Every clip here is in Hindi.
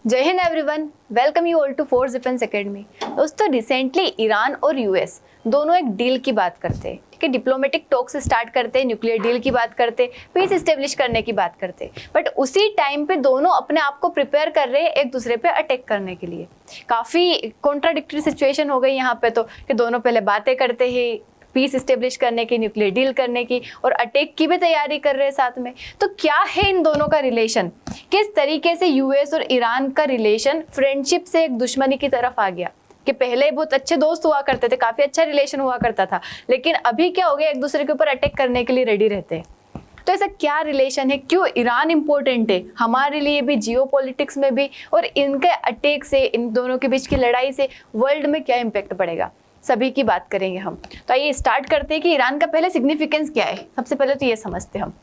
जय हिंद everyone, welcome you all to Force Defence Academy. दोस्तों, रिसेंटली ईरान और यूएस दोनों एक डील की बात करते हैं, ठीक है। डिप्लोमेटिक टॉक्स स्टार्ट करते हैं, न्यूक्लियर डील की बात करते, पीस इस्टेब्लिश करने की बात करते, बट उसी टाइम पे दोनों अपने आप को प्रिपेयर कर रहे हैं एक दूसरे पे अटैक करने के लिए। काफ़ी कॉन्ट्राडिक्टरी सिचुएशन हो गई यहाँ पे तो, कि दोनों पहले बातें करते हैं पीस इस्टेब्लिश करने की, न्यूक्लियर डील करने की, और अटैक की भी तैयारी कर रहे हैं साथ में। तो क्या है इन दोनों का रिलेशन? किस तरीके से यूएस और ईरान का रिलेशन फ्रेंडशिप से एक दुश्मनी की तरफ आ गया? कि पहले बहुत अच्छे दोस्त हुआ करते थे, काफी अच्छा रिलेशन हुआ करता था, लेकिन अभी क्या हो गया, एक दूसरे के ऊपर अटैक करने के लिए रेडी रहते हैं। तो ऐसा क्या रिलेशन है? क्यों ईरान इंपॉर्टेंट है हमारे लिए भी, जियो पॉलिटिक्स में भी, और इनके अटैक से, इन दोनों के बीच की लड़ाई से वर्ल्ड में क्या इम्पैक्ट पड़ेगा, सभी की बात करेंगे हम। तो आइए स्टार्ट करते हैं कि ईरान का पहले सिग्निफिकेंस क्या है। सबसे पहले तो ये समझते हैं हम।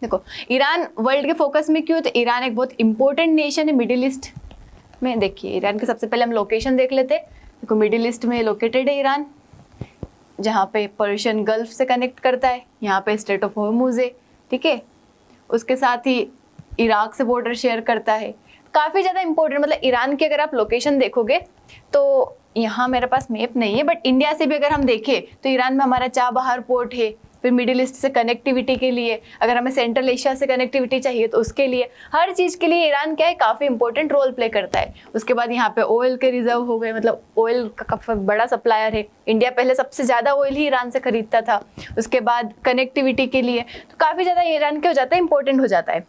देखो, ईरान वर्ल्ड के फोकस में क्यों? तो ईरान एक बहुत इंपॉर्टेंट नेशन है मिडिल ईस्ट में। देखिए, ईरान के सबसे पहले हम लोकेशन देख लेते हैं। देखो, मिडिल ईस्ट में लोकेटेड है ईरान, जहाँ पे पर्शियन गल्फ से कनेक्ट करता है। यहाँ पे स्ट्रेट ऑफ हॉर्मुज है, ठीक है। उसके साथ ही इराक से बॉर्डर शेयर करता है। काफ़ी ज़्यादा इंपॉर्टेंट, मतलब ईरान की अगर आप लोकेशन देखोगे तो यहाँ मेरे पास मैप नहीं है, बट इंडिया से भी अगर हम देखें तो ईरान में हमारा चाबहार पोर्ट है। फिर मिडिल ईस्ट से कनेक्टिविटी के लिए, अगर हमें सेंट्रल एशिया से कनेक्टिविटी चाहिए तो उसके लिए, हर चीज़ के लिए ईरान क्या है, काफ़ी इंपॉर्टेंट रोल प्ले करता है। उसके बाद यहाँ पे ऑयल के रिजर्व हो गए, मतलब ऑयल का काफ़ी बड़ा सप्लायर है। इंडिया पहले सबसे ज़्यादा ऑयल ही ईरान से खरीदता था। उसके बाद कनेक्टिविटी के लिए तो काफ़ी ज़्यादा ईरान क्या हो जाता है, इंपॉर्टेंट हो जाता है।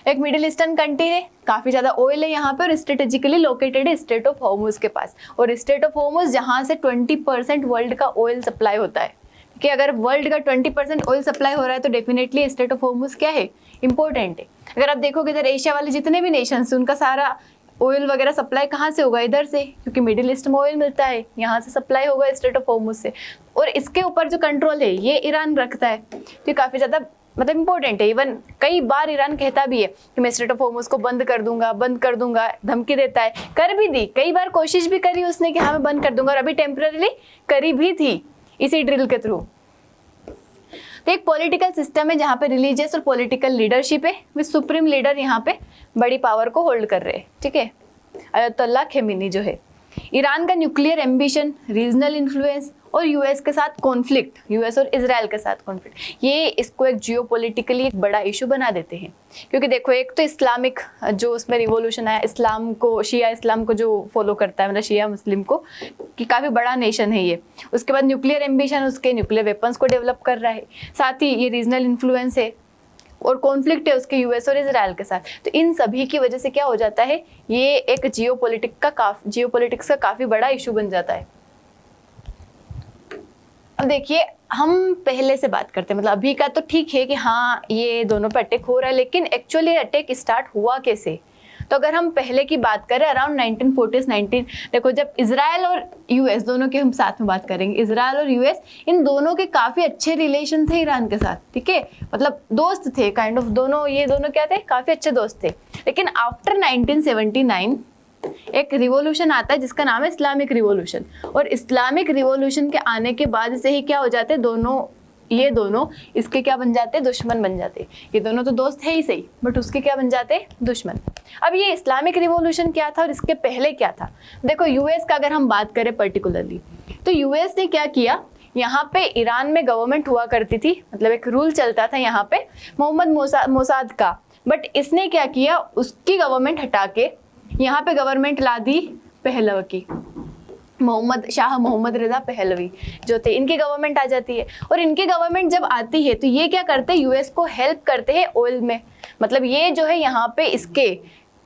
एक मिडिल ईस्टर्न कंट्री है, काफ़ी ज़्यादा ऑयल है यहाँ पे, और स्ट्रेटेजिकली लोकेटेड है स्ट्रेट ऑफ हॉर्मुज के पास। और स्ट्रेट ऑफ हॉर्मुज जहाँ से 20% वर्ल्ड का ऑयल सप्लाई होता है, कि अगर वर्ल्ड का 20% ऑयल सप्लाई हो रहा है तो डेफिनेटली स्ट्रेट ऑफ हॉर्मुज क्या है, इंपॉर्टेंट है। अगर आप देखोगे इधर एशिया वाले जितने भी नेशंस, उनका सारा ऑयल वगैरह सप्लाई कहाँ से होगा, इधर से, क्योंकि मिडिल ईस्ट में ऑयल मिलता है, यहाँ से सप्लाई होगा स्ट्रेट ऑफ हॉर्मुज से। और इसके ऊपर जो कंट्रोल है ये ईरान रखता है। तो काफ़ी ज़्यादा मतलब इंपॉर्टेंट है। इवन कई बार ईरान कहता भी है कि मैं स्ट्रेट ऑफ हॉर्मुज को बंद कर दूंगा, धमकी देता है। कर भी दी, कई बार कोशिश भी करी उसने कि हाँ मैं बंद कर दूंगा, और अभी टेम्पररीली करी भी थी इसी ड्रिल के थ्रू। तो एक पॉलिटिकल सिस्टम है जहाँ पे रिलीजियस और पॉलिटिकल लीडरशिप है, विद सुप्रीम लीडर यहाँ पे बड़ी पावर को होल्ड कर रहे हैं, ठीक है, अयतुल्ला खेमेनी जो है। ईरान का न्यूक्लियर एम्बिशन, रीजनल इन्फ्लुएंस, और यूएस के साथ कॉन्फ्लिक्ट, यूएस और इजराइल के साथ कॉन्फ्लिक्ट, ये इसको एक जियोपॉलिटिकली एक बड़ा इशू बना देते हैं। क्योंकि देखो, एक तो इस्लामिक जो उसमें रिवॉल्यूशन आया, इस्लाम को, शिया इस्लाम को जो फॉलो करता है, मतलब शिया मुस्लिम को, कि काफ़ी बड़ा नेशन है ये। उसके बाद न्यूक्लियर एम्बिशन, उसके न्यूक्लियर वेपन्स को डेवलप कर रहा है। साथ ही ये रीजनल इन्फ्लुएंस है और कॉन्फ्लिक्ट है उसके यूएस और इजराइल के साथ। तो इन सभी की वजह से क्या हो जाता है, ये एक जियोपॉलिटिक्स का काफ़ी बड़ा इशू बन जाता है। अब देखिए, हम पहले से बात करते हैं, मतलब अभी का तो ठीक है कि हाँ ये दोनों पे अटैक हो रहा है, लेकिन एक्चुअली अटैक स्टार्ट हुआ कैसे? तो अगर हम पहले की बात करें, अराउंड 1940 देखो, जब इजराइल और यूएस दोनों के हम साथ में बात करेंगे, इजराइल और यूएस, इन दोनों के काफ़ी अच्छे रिलेशन थे ईरान के साथ, ठीक है, मतलब दोस्त थे काइंड ऑफ, दोनों ये दोनों क्या थे, काफ़ी अच्छे दोस्त थे। लेकिन आफ्टर 1979 एक रिवॉल्यूशन आता है जिसका नाम है इस्लामिक रिवॉल्यूशन। और इस्लामिक रिवॉल्यूशन के आने के बाद से ही क्या हो जाते हैं, ये दोनों इसके क्या बन जाते हैं, दुश्मन बन जाते। ये दोनों तो दोस्त है ही सही, बट उसके क्या बन जाते, दुश्मन। अब ये इस्लामिक रिवॉल्यूशन क्या था और इसके पहले क्या था? देखो, यूएस का अगर हम बात करें पर्टिकुलरली, तो यूएस ने क्या किया, यहाँ पे ईरान में गवर्नमेंट हुआ करती थी, मतलब एक रूल चलता था यहाँ पे मोहम्मद मोसाद का, बट इसने क्या किया, उसकी गवर्नमेंट हटा के यहाँ पे गवर्नमेंट ला दी पहलवी की, शाह मोहम्मद रजा पहलवी जो थे, इनकी गवर्नमेंट आ जाती है। और इनकी गवर्नमेंट जब आती है तो ये क्या करते हैं, यूएस को हेल्प करते हैं ऑयल में। मतलब ये जो है यहाँ पे इसके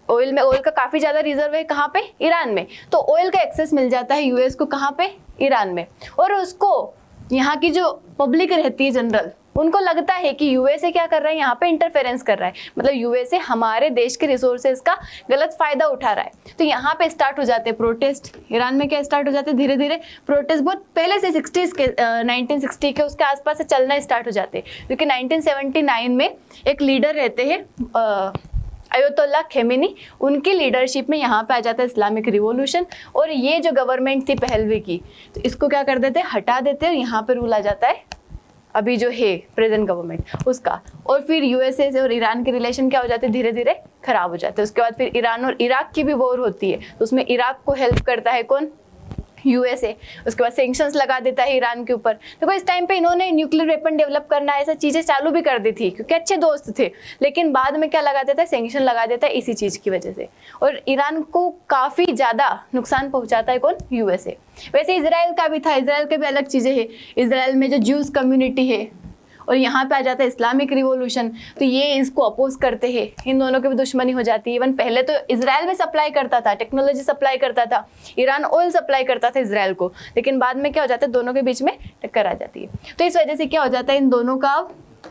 ऑयल में, ऑयल का काफ़ी ज़्यादा रिजर्व है कहाँ पे, ईरान में। तो ऑयल का एक्सेस मिल जाता है यूएस को कहाँ पे, ईरान में। और उसको यहाँ की जो पब्लिक रहती है जनरल, उनको लगता है कि यूएसए क्या कर रहा है, यहाँ पे इंटरफेरेंस कर रहा है, मतलब यूएसए हमारे देश के रिसोर्सेज का गलत फायदा उठा रहा है। तो यहाँ पे स्टार्ट हो जाते हैं प्रोटेस्ट। ईरान में क्या स्टार्ट हो जाते हैं, धीरे धीरे प्रोटेस्ट बहुत पहले से 60s के 1960 के उसके आसपास से चलना स्टार्ट हो जाते हैं। क्योंकि 1979 में एक लीडर रहते हैं अयतुल्ला खेमेनी, उनकी लीडरशिप में यहाँ पे आ जाता है इस्लामिक रिवॉल्यूशन। और ये जो गवर्नमेंट थी पहलवी की, तो इसको क्या कर देते हैं, हटा देते हैं, और यहाँ पे रूल आ जाता है अभी जो है प्रेजेंट गवर्नमेंट उसका, और फिर यूएसए से और ईरान के रिलेशन क्या हो जाते हैं, धीरे धीरे खराब हो जाते हैं। उसके बाद फिर ईरान और इराक की भी वॉर होती है, तो उसमें इराक को हेल्प करता है कौन, यूएसए। उसके बाद सैंक्शंस लगा देता है ईरान के ऊपर। देखो इस टाइम पे इन्होंने न्यूक्लियर वेपन डेवलप करना ऐसा चीजें चालू भी कर दी थी क्योंकि अच्छे दोस्त थे, लेकिन बाद में क्या लगा देता है, सैंक्शन लगा देता है इसी चीज की वजह से, और ईरान को काफी ज्यादा नुकसान पहुंचाता है कौन, यूएसए। वैसे इसराइल का भी था, इसराइल के भी अलग चीजें हैं। इसराइल में जो ज्यूज कम्युनिटी है और यहाँ पे आ जाता है इस्लामिक रिवॉल्यूशन, तो ये इसको अपोज करते हैं, इन दोनों की भी दुश्मनी हो जाती है। इवन पहले तो इसराइल में सप्लाई करता था, टेक्नोलॉजी सप्लाई करता था, ईरान ऑयल सप्लाई करता था इसराइल को, लेकिन बाद में क्या हो जाता है, दोनों के बीच में टक्कर आ जाती है। तो इस वजह से क्या हो जाता है, इन दोनों का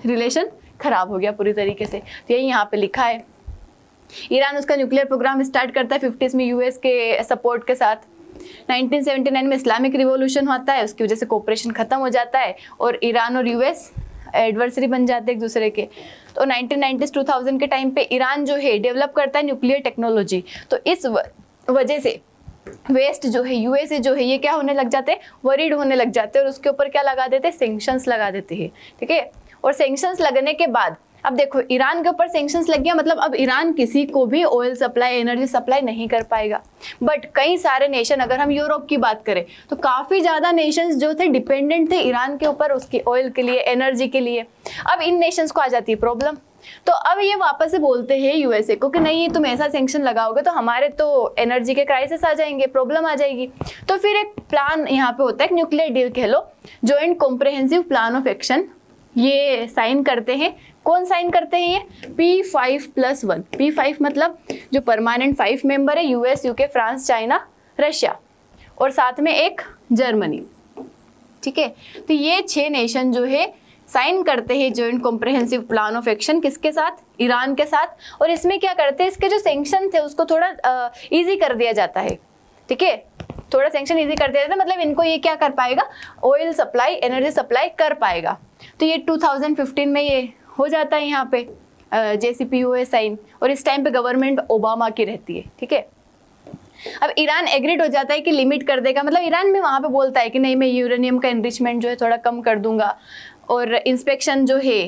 रिलेशन खराब हो गया पूरी तरीके से। तो यही यहाँ पे लिखा है। ईरान उसका न्यूक्लियर प्रोग्राम स्टार्ट करता है 50s में यूएस के सपोर्ट के साथ। 1979 में इस्लामिक रिवॉल्यूशन होता है, उसकी वजह से कोऑपरेशन खत्म हो जाता है और ईरान और यूएस एडवर्सरी बन जाते हैं एक दूसरे के। तो 1990s 2000 के टाइम पे ईरान जो है डेवलप करता है न्यूक्लियर टेक्नोलॉजी, तो इस वजह से वेस्ट जो है, यूएसए जो है, ये क्या होने लग जाते हैं, वरीड होने लग जाते हैं और उसके ऊपर क्या लगा देते हैं, सैंक्शंस लगा देते हैं। ठीक है, और सैंक्शंस लगने के बाद अब देखो ईरान के ऊपर सैंक्शंस लग गया, मतलब अब ईरान किसी को भी ऑयल सप्लाई, एनर्जी सप्लाई नहीं कर पाएगा। बट कई सारे नेशन, अगर हम यूरोप की बात करें तो काफी ज्यादा नेशंस जो थे डिपेंडेंट थे ईरान के ऊपर, उसकी ऑयल के लिए, एनर्जी के लिए। अब इन नेशंस को आ जाती है प्रॉब्लम, तो अब ये वापस से बोलते हैं यूएसए को कि नहीं तुम ऐसा सैंक्शन लगाओगे तो हमारे तो एनर्जी के क्राइसिस आ जाएंगे, प्रॉब्लम आ जाएगी। तो फिर एक प्लान यहाँ पे होता है, न्यूक्लियर डील कह लो, joint comprehensive plan of action, ये साइन करते हैं। कौन साइन करते हैं, ये P5+1। P5 मतलब जो परमानेंट 5 मेंबर है, US, UK, France, China, Russia और साथ में एक जर्मनी। ठीक है, तो ये 6 नेशन जो है साइन करते हैं joint comprehensive plan of action, किसके साथ, ईरान के साथ। और इसमें क्या करते हैं, इसके जो सैंक्शन थे उसको थोड़ा इजी कर दिया जाता है। ठीक है, थोड़ा सैंक्शन इजी कर दिया जाता है, मतलब इनको ये क्या कर पाएगा, ऑयल सप्लाई, एनर्जी सप्लाई कर पाएगा। तो ये 2015 में ये हो जाता है यहाँ पे JCPOA साइन, और इस टाइम पे गवर्नमेंट ओबामा की रहती है। ठीक है, अब ईरान एग्रीड हो जाता है कि लिमिट कर देगा, मतलब ईरान भी वहां पे बोलता है कि नहीं मैं यूरेनियम का एनरिचमेंट जो है थोड़ा कम कर दूंगा और इंस्पेक्शन जो है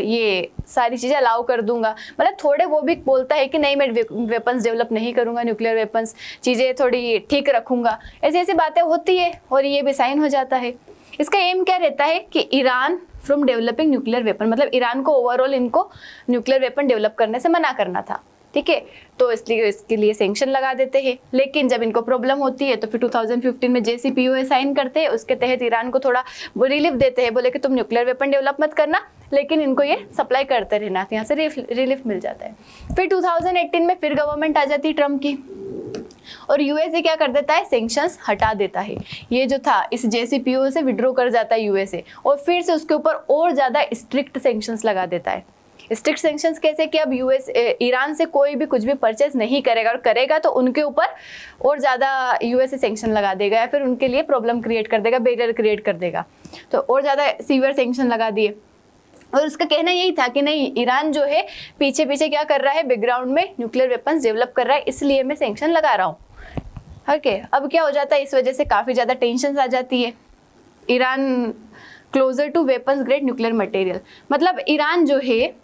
ये सारी चीज़ें अलाउ कर दूंगा, मतलब थोड़े वो भी बोलता है कि नहीं मैं वेपन्स डेवलप नहीं करूंगा, न्यूक्लियर वेपन्स, चीज़ें थोड़ी ठीक रखूंगा, ऐसी ऐसी बातें होती है और ये भी साइन हो जाता है। इसका एम क्या रहता है कि Iran from developing nuclear weapon, मतलब ईरान को ओवरऑल इनको न्यूक्लियर वेपन डेवलप करने से मना करना था। ठीक है, तो इसलिए इसके लिए सैंक्शन लगा देते हैं। लेकिन जब इनको प्रॉब्लम होती है तो फिर 2015 में JCPOA साइन करते हैं, उसके तहत ईरान को थोड़ा वो रिलीफ देते हैं, बोले कि तुम न्यूक्लियर वेपन डेवलप मत करना, लेकिन इनको ये सप्लाई करते रहना, यहाँ से रिलीफ मिल जाता है। फिर 2018 में फिर गवर्नमेंट आ जाती है ट्रम्प की, और यूएसए क्या कर देता है, सैंक्शंस हटा देता है। ये जो था इस JCPOA से विड्रॉ कर जाता है यूएसए, और फिर से उसके ऊपर और ज्यादा स्ट्रिक्ट सैंक्शंस लगा देता है। स्ट्रिक्ट सैंक्शंस कैसे कि अब ईरान से कोई भी कुछ भी परचेज नहीं करेगा, और करेगा तो उनके ऊपर और ज़्यादा यूएसए सैंक्शन लगा देगा या फिर उनके लिए प्रॉब्लम क्रिएट कर देगा, बैरियर क्रिएट कर देगा, तो और ज़्यादा सीवियर सैंक्शन लगा दिए। और उसका कहना यही था कि नहीं ईरान जो है पीछे पीछे क्या कर रहा है, बैकग्राउंड में न्यूक्लियर वेपन्स डेवलप कर रहा है, इसलिए मैं सैंक्शन लगा रहा हूँ। ओके, अब क्या हो जाता है, इस वजह से काफ़ी ज़्यादा टेंशन आ जाती है। Iran closer to weapons grade nuclear material, मतलब ईरान जो है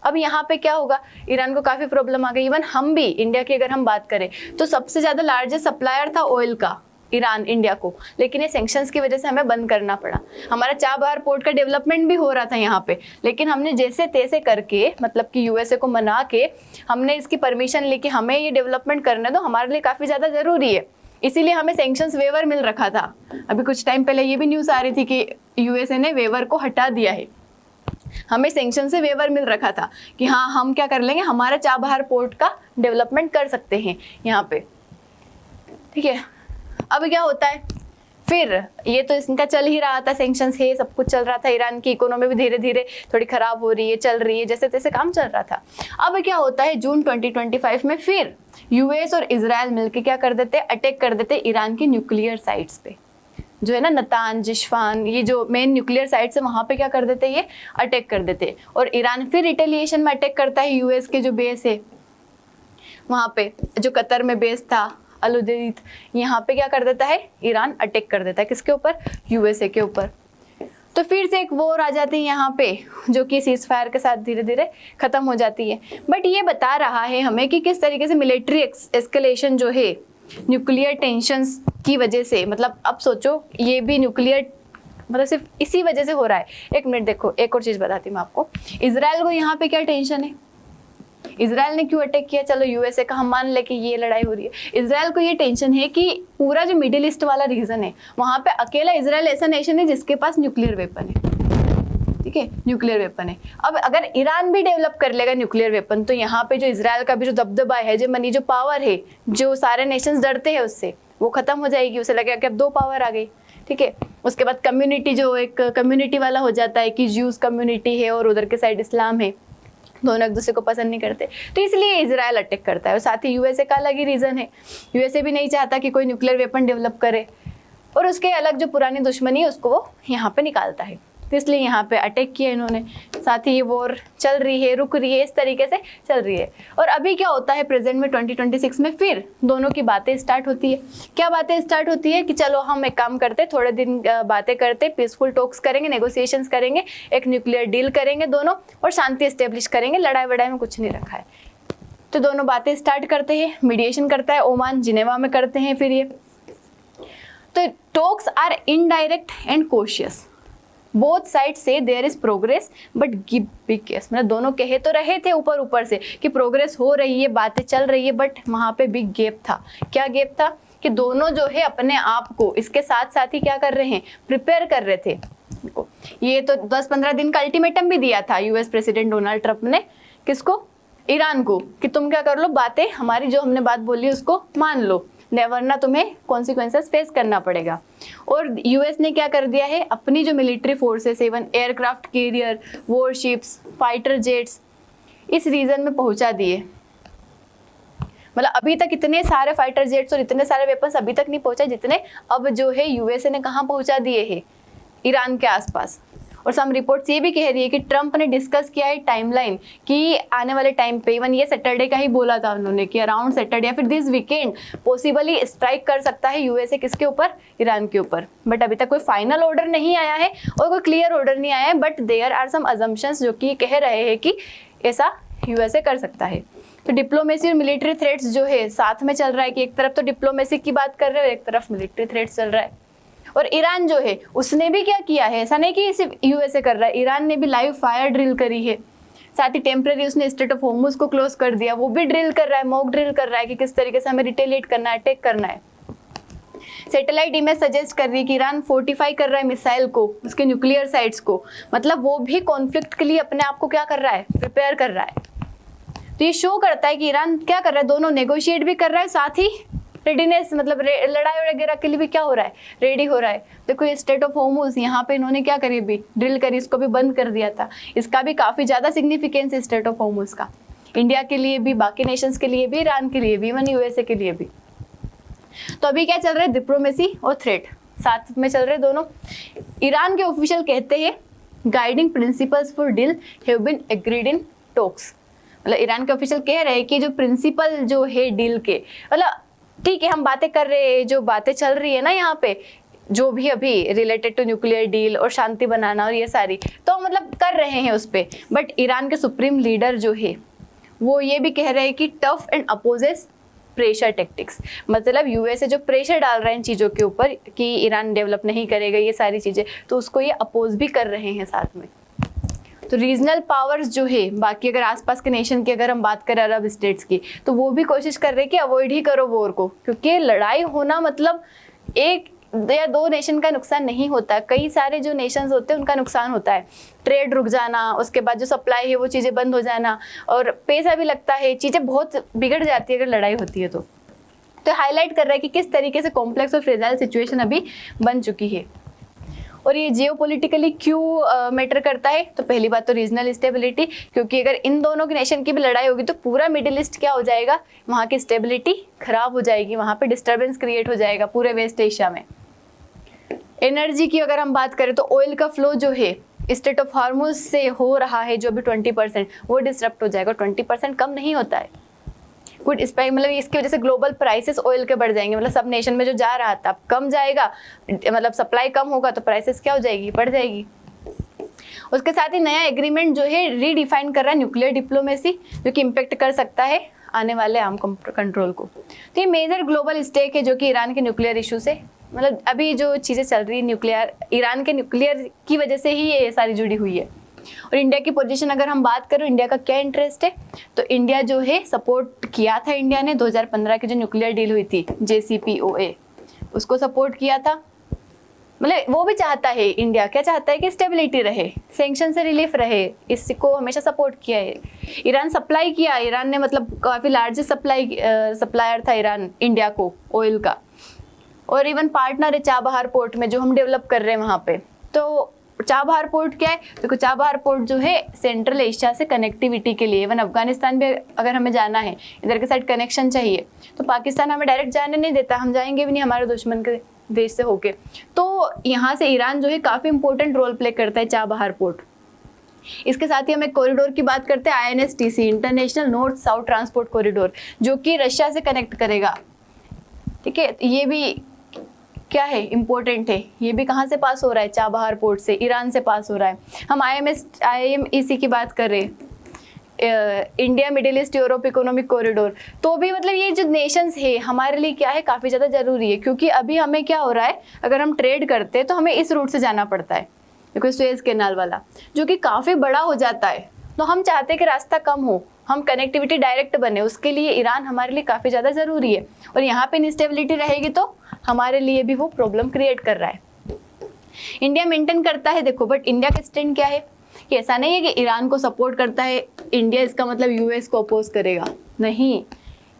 अब यहाँ पे क्या होगा, ईरान को काफ़ी प्रॉब्लम आ गई। इवन हम भी, इंडिया की अगर हम बात करें तो सबसे ज़्यादा लार्जेस्ट सप्लायर था ऑयल का ईरान इंडिया को, लेकिन ये सैंक्शंस की वजह से हमें बंद करना पड़ा। हमारा चाबहार पोर्ट का डेवलपमेंट भी हो रहा था यहाँ पे, लेकिन हमने जैसे तैसे करके, मतलब कि यूएसए को मना के हमने इसकी परमिशन ली कि हमें ये डेवलपमेंट करने दो, हमारे लिए काफ़ी ज़्यादा ज़रूरी है, इसीलिए हमें सैंक्शंस वेवर मिल रखा था। अभी कुछ टाइम पहले ये भी न्यूज़ आ रही थी कि यूएसए ने वेवर को हटा दिया है, हमें सैंक्शन से वेवर मिल रखा था कि हाँ हम क्या कर लेंगे, हमारे चाबहार पोर्ट का डेवलपमेंट कर सकते हैं यहाँ पे। ठीक है, अब क्या होता है, फिर ये तो इनका चल ही रहा था, सैंक्शंस है, सब कुछ चल रहा था, ईरान की इकोनॉमी भी धीरे धीरे थोड़ी खराब हो रही है, चल रही है, जैसे तैसे काम चल रहा था। अब क्या होता है, जून 2025 में फिर यूएस और इजराइल मिलकर क्या कर देते, अटैक कर देते ईरान की न्यूक्लियर साइट्स पे, जो है ना नतांज, जिशफान, ये जो मेन न्यूक्लियर साइट्स है वहाँ पे क्या कर देते, ये अटैक कर देते। और ईरान फिर रिटेलिएशन में अटैक करता है यूएस के जो बेस है वहाँ पे, जो कतर में बेस था अलुदैत, यहाँ पे क्या कर देता है, ईरान अटैक कर देता है, किसके ऊपर, यूएसए के ऊपर। तो फिर से एक वॉर आ जाती है यहाँ पे, जो कि सीज फायर के साथ धीरे धीरे खत्म हो जाती है। बट ये बता रहा है हमें कि किस तरीके से मिलिट्री एस्केलेशन जो है न्यूक्लियर टेंशंस की वजह से, मतलब अब सोचो ये भी न्यूक्लियर मतलब सिर्फ इसी वजह से हो रहा है। एक मिनट देखो, एक और चीज बताती हूँ मैं आपको। इजराइल को यहाँ पे क्या टेंशन है, इजराइल ने क्यों अटैक किया, चलो यूएसए का हम मान ले कि ये लड़ाई हो रही है। इजराइल को ये टेंशन है कि पूरा जो मिडिल ईस्ट वाला रीजन है वहां पे अकेला इजराइल ऐसा नेशन है जिसके पास न्यूक्लियर वेपन है, ठीक है, न्यूक्लियर वेपन है। अब अगर ईरान भी डेवलप कर लेगा न्यूक्लियर वेपन, तो यहाँ पे जो इजराइल का भी जो दबदबा है, जो मनी, जो पावर है, जो सारे नेशंस डरते हैं उससे, वो खत्म हो जाएगी। उसे लगेगा कि अब 2 पावर आ गई, ठीक है। उसके बाद कम्युनिटी, जो एक कम्युनिटी वाला हो जाता है कि ज्यूज कम्युनिटी है और उधर के साइड इस्लाम है, दोनों एक दूसरे को पसंद नहीं करते, तो इसलिए इजराइल अटैक करता है। और साथ ही यूएसए का अलग ही रीजन है, यूएसए भी नहीं चाहता कि कोई न्यूक्लियर वेपन डेवलप करे, और उसके अलग जो पुरानी दुश्मनी है उसको वो यहाँ पे निकालता है, तो इसलिए यहाँ पे अटैक किया इन्होंने। साथ ही ये वॉर चल रही है, रुक रही है, इस तरीके से चल रही है। और अभी क्या होता है प्रेजेंट में 2026 में, फिर दोनों की बातें स्टार्ट होती है। क्या बातें स्टार्ट होती है कि चलो हम एक काम करते, थोड़े दिन बातें करते, पीसफुल टॉक्स करेंगे, नेगोशिएशंस करेंगे, एक न्यूक्लियर डील करेंगे दोनों, और शांति एस्टेब्लिश करेंगे, लड़ाई वड़ाई में कुछ नहीं रखा है। तो दोनों बातें स्टार्ट करते हैं, मीडिएशन करता है ओमान, जिनेवा में करते हैं फिर ये। तो talks are indirect and cautious, both side से there is progress but give big case, मतलब दोनों कहे तो रहे थे ऊपर ऊपर से कि प्रोग्रेस हो रही है, बातें चल रही है, बट वहां पे बिग गैप था। क्या गैप था कि दोनों जो है अपने आप को इसके साथ साथ ही क्या कर रहे हैं, प्रिपेयर कर रहे थे। ये तो 10-15 दिन का अल्टीमेटम भी दिया था यूएस प्रेसिडेंट डोनाल्ड ट्रंप ने, किसको, ईरान को, कि तुम क्या कर लो, बातें हमारी जो हमने बात बोली उसको मान लो, वरना तुम्हें कॉन्सिक्वेंसेस फेस करना पड़ेगा। और यूएस ने क्या कर दिया है, अपनी जो military forces, even aircraft carrier, warships, fighter jets इस रीजन में पहुंचा दिए। मतलब अभी तक इतने सारे फाइटर जेट्स और इतने सारे वेपन्स अभी तक नहीं पहुंचा जितने अब जो है यूएसए ने कहाँ पहुंचा दिए हैं, ईरान के आसपास। और सम रिपोर्ट्स ये भी कह रही है कि ट्रंप ने डिस्कस किया है टाइमलाइन कि आने वाले टाइम पे, इवन ये सैटरडे का ही बोला था उन्होंने कि अराउंड सैटरडे या फिर दिस वीकेंड पॉसिबली स्ट्राइक कर सकता है यूएसए, किसके ऊपर, ईरान के ऊपर। बट अभी तक कोई फाइनल ऑर्डर नहीं आया है और कोई क्लियर ऑर्डर नहीं आया है, but there are some assumptions जो कि कह रहे हैं कि ऐसा यूएसए कर सकता है। तो डिप्लोमेसी और मिलिट्री थ्रेट्स जो है साथ में चल रहा है कि एक तरफ तो डिप्लोमेसी की बात कर रहे हो, एक तरफ मिलिट्री थ्रेट्स चल रहा है। और ईरान जो है उसने भी क्या किया है, ऐसा नहीं कि सिर्फ यूएसए कर रहा है, ईरान ने भी लाइव फायर ड्रिल करी है। साथ ही टेम्परेरी उसने स्ट्रेट ऑफ होर्मुज को क्लोज कर दिया, वो भी ड्रिल कर रहा है, मॉक ड्रिल कर रहा है कि किस तरीके से हमें रिटेलिएट करना है, अटैक करना है। सैटेलाइट इमेज सजेस्ट कर रही है कि ईरान फोर्टिफाई कर रहा है मिसाइल को, उसके न्यूक्लियर साइट्स को, मतलब वो भी कॉन्फ्लिक्ट के लिए अपने आप को क्या कर रहा है, प्रिपेयर कर रहा है। तो ये शो करता है कि ईरान क्या कर रहा है, दोनों नेगोशिएट भी कर रहा है, साथ ही रेडीनेस, मतलब लड़ाई वगैरह के लिए भी क्या हो रहा है, रेडी हो रहा है। देखो ये स्ट्रेट ऑफ होर्मुज, यहाँ पे इन्होंने क्या करी, भी ड्रिल करी, इसको भी बंद कर दिया था। इसका भी काफी ज्यादा सिग्निफिकेंस है स्ट्रेट ऑफ होर्मुज का, इंडिया के लिए भी, बाकी नेशंस के लिए भी, ईरान के लिए भी, इवन यूएसए के लिए भी। तो अभी क्या चल रहा है, डिप्लोमेसी और थ्रेट साथ में चल रहे दोनों। ईरान के ऑफिशियल कहते हैं guiding principles for deal have been agreed in talks, मतलब ईरान के ऑफिशियल कह रहे हैं कि जो प्रिंसिपल जो है डील के, मतलब ठीक है हम बातें कर रहे हैं, जो बातें चल रही है ना यहाँ पे, जो भी अभी रिलेटेड टू न्यूक्लियर डील और शांति बनाना और ये सारी, तो मतलब कर रहे हैं उस पे। बट ईरान के सुप्रीम लीडर जो है वो ये भी कह रहे हैं कि tough and opposes pressure tactics, मतलब यूएसए जो प्रेशर डाल रहा है इन चीज़ों के ऊपर कि ईरान डेवलप नहीं करेगा ये सारी चीज़ें, तो उसको ये अपोज भी कर रहे हैं साथ में। तो रीजनल पावर्स जो है, बाकी अगर आसपास के नेशन की अगर हम बात करें अरब स्टेट्स की, तो वो भी कोशिश कर रहे हैं कि अवॉइड ही करो वॉर को, क्योंकि लड़ाई होना मतलब एक या दो नेशन का नुकसान नहीं होता, कई सारे जो नेशंस होते हैं उनका नुकसान होता है। ट्रेड रुक जाना, उसके बाद जो सप्लाई है वो चीज़ें बंद हो जाना, और पैसा भी लगता है, चीज़ें बहुत बिगड़ जाती है अगर लड़ाई होती है तो हाईलाइट कर रहा है कि किस तरीके से कॉम्प्लेक्स और फ्रेजाइल सिचुएशन अभी बन चुकी है। और ये जियोपॉलिटिकली क्यों मैटर करता है, तो पहली बात तो रीजनल स्टेबिलिटी, क्योंकि अगर इन दोनों के नेशन की भी लड़ाई होगी तो पूरा मिडिल ईस्ट क्या हो जाएगा, वहाँ की स्टेबिलिटी खराब हो जाएगी, वहाँ पे डिस्टर्बेंस क्रिएट हो जाएगा पूरे वेस्ट एशिया में। एनर्जी की अगर हम बात करें तो ऑयल का फ्लो जो है स्ट्रेट ऑफ हार्मुज से हो रहा है, जो अभी 20% वो डिसरप्ट हो जाएगा। 20% कम नहीं होता है, गुड स्पाइक, मतलब इसकी वजह से ग्लोबल प्राइसेस ऑयल के बढ़ जाएंगे, मतलब सब नेशन में जो जा रहा था अब कम जाएगा, मतलब सप्लाई कम होगा तो प्राइसेस क्या हो जाएगी, बढ़ जाएगी। उसके साथ ही नया एग्रीमेंट जो है रीडिफाइन कर रहा है न्यूक्लियर डिप्लोमेसी, जो कि इम्पेक्ट कर सकता है आने वाले आर्म कंट्रोल को। तो ये मेजर ग्लोबल स्टेक है जो कि ईरान के न्यूक्लियर इशू से, मतलब अभी जो चीज़ें चल रही है न्यूक्लियर, ईरान के न्यूक्लियर की वजह से ही ये सारी जुड़ी हुई है। और इंडिया की पोजीशन अगर हम बात करें, इंडिया का क्या इंटरेस्ट है, तो इंडिया जो है सपोर्ट किया था इंडिया ने 2015 की जो न्यूक्लियर डील हुई थी JCPOA, उसको सपोर्ट किया था। मतलब वो भी चाहता है, इंडिया क्या चाहता है कि स्टेबिलिटी रहे, सैंक्शन से रिलीफ रहे, इसको हमेशा सपोर्ट किया है। ईरान सप्लाई किया, ईरान ने मतलब काफ़ी लार्जेस्ट सप्लायर था ईरान इंडिया को ऑयल का, और इवन पार्टनर है चाबहार पोर्ट में जो हम डेवलप कर रहे हैं वहाँ पे। तो चाबहार पोर्ट क्या है, देखो चाबहार पोर्ट जो है सेंट्रल एशिया से कनेक्टिविटी के लिए, इवन अफगानिस्तान भी अगर हमें जाना है, इधर के साइड कनेक्शन चाहिए, तो पाकिस्तान हमें डायरेक्ट जाने नहीं देता, हम जाएंगे भी नहीं हमारे दुश्मन के देश से होके। तो यहाँ से ईरान जो है काफ़ी इंपॉर्टेंट रोल प्ले करता है चाबहार पोर्ट। इसके साथ ही हम एक कॉरिडोर की बात करते हैं, INSTC international north south transport corridor, जो कि रशिया से कनेक्ट करेगा। ठीक है, ये भी क्या है, इम्पोर्टेंट है। ये भी कहाँ से पास हो रहा है, चाबहार पोर्ट से, ईरान से पास हो रहा है। हम IMEC की बात कर रहे हैं, India middle east Europe economic corridor, तो भी मतलब ये जो नेशंस है हमारे लिए क्या है, काफ़ी ज़्यादा ज़रूरी है। क्योंकि अभी हमें क्या हो रहा है, अगर हम ट्रेड करते हैं तो हमें इस रूट से जाना पड़ता है, देखो सुएज कैनाल वाला, जो कि काफ़ी बड़ा हो जाता है। तो हम चाहते हैं कि रास्ता कम हो, हम कनेक्टिविटी डायरेक्ट बने, उसके लिए ईरान हमारे लिए काफ़ी ज़्यादा ज़रूरी है। और यहाँ पे इंस्टेबिलिटी रहेगी तो हमारे लिए भी वो प्रॉब्लम क्रिएट कर रहा है। इंडिया मेंटेन करता है, देखो बट इंडिया का स्टैंड क्या है कि ऐसा नहीं है कि ईरान को सपोर्ट करता है इंडिया, इसका मतलब US को अपोज करेगा, नहीं,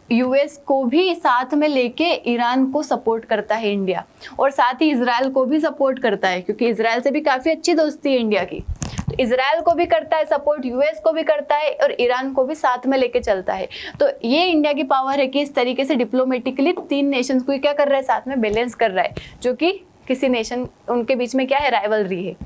US को भी साथ में लेके ईरान को सपोर्ट करता है इंडिया, और साथ ही इजराइल को भी सपोर्ट करता है, क्योंकि इजराइल से भी काफ़ी अच्छी दोस्ती है इंडिया की। तो इजराइल को भी करता है सपोर्ट, US को भी करता है, और ईरान को भी साथ में लेके चलता है। तो ये इंडिया की पावर है कि इस तरीके से डिप्लोमेटिकली तीन नेशंस को क्या कर रहा है, साथ में बैलेंस कर रहा है, जो कि किसी नेशन उनके बीच में क्या है, राइवलरी है।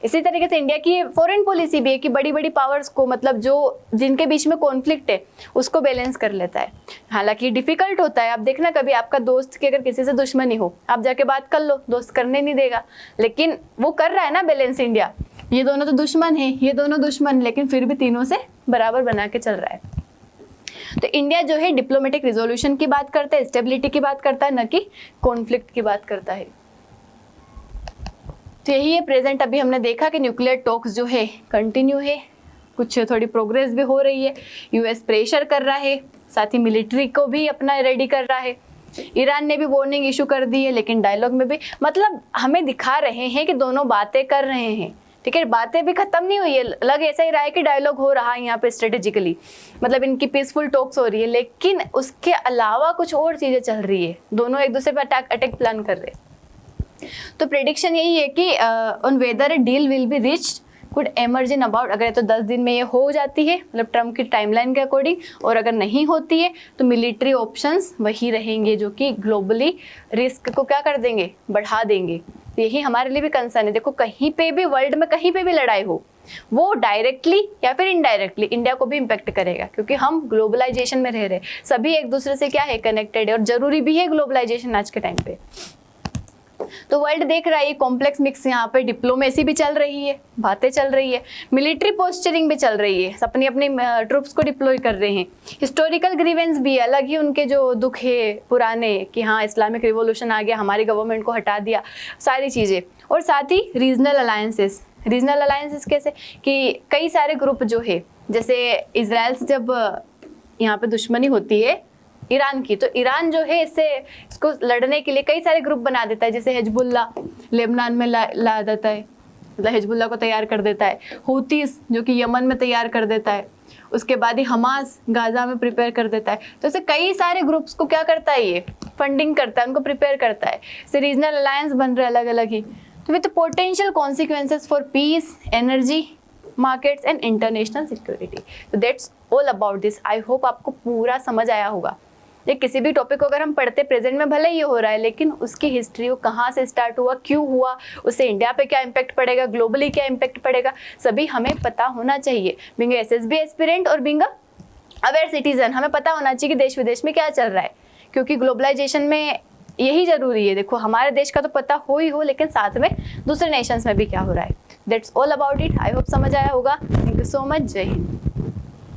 इसी तरीके से इंडिया की फॉरेन पॉलिसी भी है कि बड़ी बड़ी पावर्स को, मतलब जो जिनके बीच में कॉन्फ्लिक्ट है, उसको बैलेंस कर लेता है। हालांकि डिफिकल्ट होता है, आप देखना कभी आपका दोस्त की अगर किसी से दुश्मनी हो, आप जाके बात कर लो, दोस्त करने नहीं देगा, लेकिन वो कर रहा है ना बैलेंस इंडिया। ये दोनों तो दुश्मन है, ये दोनों दुश्मन, लेकिन फिर भी तीनों से बराबर बना के चल रहा है। तो इंडिया जो है डिप्लोमेटिक रिजोल्यूशन की बात करता है, स्टेबिलिटी की बात करता है, न कि कॉन्फ्लिक्ट की बात करता है। तो यही है प्रेजेंट। अभी हमने देखा कि न्यूक्लियर टॉक्स जो है कंटिन्यू है, कुछ थोड़ी प्रोग्रेस भी हो रही है, US प्रेशर कर रहा है, साथ ही मिलिट्री को भी अपना रेडी कर रहा है, ईरान ने भी वार्निंग इशू कर दी है, लेकिन डायलॉग में भी मतलब हमें दिखा रहे हैं कि दोनों बातें कर रहे हैं। ठीक है, बातें भी खत्म नहीं हुई है, लग ऐसा ही रहा है कि डायलॉग हो रहा है यहाँ पे स्ट्रेटेजिकली, मतलब इनकी पीसफुल टॉक्स हो रही है, लेकिन उसके अलावा कुछ और चीज़ें चल रही है, दोनों एक दूसरे पर अटैक प्लान कर रहे हैं। तो प्रेडिक्शन यही है कि on whether a deal will be reached could emerge in about, अगर तो 10 दिन में ये हो जाती है, मतलब ट्रम्प की टाइमलाइन के अकॉर्डिंग, और अगर नहीं होती है तो मिलिट्री ऑप्शंस वही रहेंगे जो कि ग्लोबली रिस्क को क्या कर देंगे, बढ़ा देंगे। यही हमारे लिए भी कंसर्न है। देखो कहीं पे भी वर्ल्ड में कहीं पे भी लड़ाई हो, वो डायरेक्टली या फिर इनडायरेक्टली इंडिया को भी इम्पेक्ट करेगा, क्योंकि हम ग्लोबलाइजेशन में रह रहे, सभी एक दूसरे से क्या है, कनेक्टेड है, और जरूरी भी है ग्लोबलाइजेशन आज के टाइम पे। तो वर्ल्ड देख रहा है ये कॉम्प्लेक्स मिक्स, यहाँ पे डिप्लोमेसी भी चल रही है, बातें चल रही है, मिलिट्री पोस्चरिंग भी चल रही है, अपनी अपनी ट्रूप्स को डिप्लॉय कर रहे हैं, हिस्टोरिकल ग्रीवेंस भी अलग ही उनके जो दुख है पुराने कि हाँ इस्लामिक रिवॉल्यूशन आ गया, हमारी गवर्नमेंट को हटा दिया, सारी चीज़ें। और साथ ही रीजनल अलायंसेस कैसे कि कई सारे ग्रुप जो है, जैसे इजराइल से जब यहाँ पे दुश्मनी होती है ईरान की, तो ईरान जो है इसको लड़ने के लिए कई सारे ग्रुप बना देता है, जैसे हिजबुल्ला लेबनान में ला देता है, मतलब हिजबुल्ला को तैयार कर देता है, हूतीस जो कि यमन में तैयार कर देता है, उसके बाद ही हमास गाजा में प्रिपेयर कर देता है। तो ऐसे कई सारे ग्रुप्स को क्या करता है, ये फंडिंग करता है, उनको प्रिपेयर करता है, इससे रीजनल अलायंस बन रहे अलग अलग ही। तो with potential consequences for peace, energy markets and international security. तो that's all about this. I hope आपको पूरा समझ आया होगा। ये किसी भी टॉपिक को अगर हम पढ़ते, प्रेजेंट में भले ही हो रहा है, लेकिन उसकी हिस्ट्री, वो कहाँ से स्टार्ट हुआ, क्यों हुआ, उससे इंडिया पे क्या इम्पैक्ट पड़ेगा, ग्लोबली क्या इम्पैक्ट पड़ेगा, सभी हमें पता होना चाहिए। बीइंग SSB एस्पिरेंट और बीइंग अवेयर सिटीजन, हमें पता होना चाहिए कि देश विदेश में क्या चल रहा है, क्योंकि ग्लोबलाइजेशन में यही जरूरी है। देखो हमारे देश का तो पता हो ही हो, लेकिन साथ में दूसरे नेशंस में भी क्या हो रहा है। That's all about it. I hope समझ आया होगा। Thank you so much. जय हिंद।